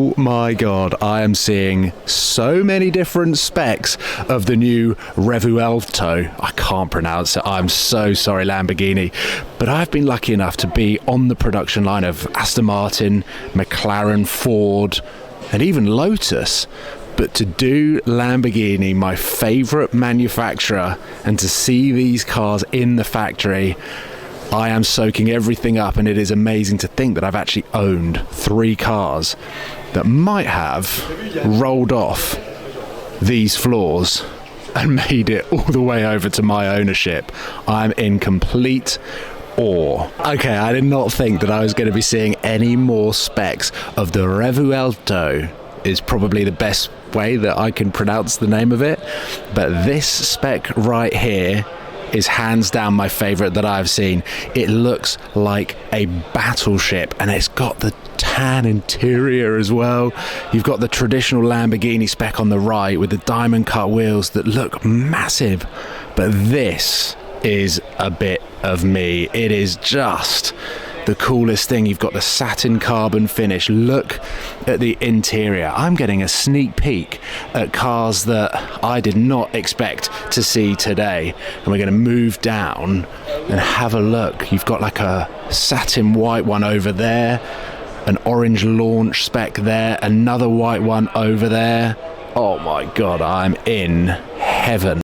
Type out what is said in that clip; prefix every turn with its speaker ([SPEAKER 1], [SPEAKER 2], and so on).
[SPEAKER 1] Oh my god, I am seeing so many different specs of the new Revuelto. I can't pronounce it, I'm so sorry Lamborghini. But I've been lucky enough to be on the production line of Aston Martin, McLaren, Ford, and even Lotus. But to do Lamborghini, my favourite manufacturer, and to see these cars in the factory, I am soaking everything up, and it is amazing to think that I've actually owned 3 cars that might have rolled off these floors and made it all the way over to my ownership. I'm in complete awe. Okay, I did not think that I was going to be seeing any more specs of the Revuelto, is probably the best way that I can pronounce the name of it, but this spec right here is hands down my favourite that I've seen. It looks like a battleship, and it's got the tan interior as well. You've got the traditional Lamborghini spec on the right with the diamond cut wheels that look massive, but this is a bit of me. It is just the coolest thing. You've got the satin carbon finish. Look at the interior. I'm getting a sneak peek at cars that I did not expect to see today, and we're going to move down and have a look. You've got like a satin white one over there, an orange launch spec there, another white one over there. Oh my god, I'm in heaven.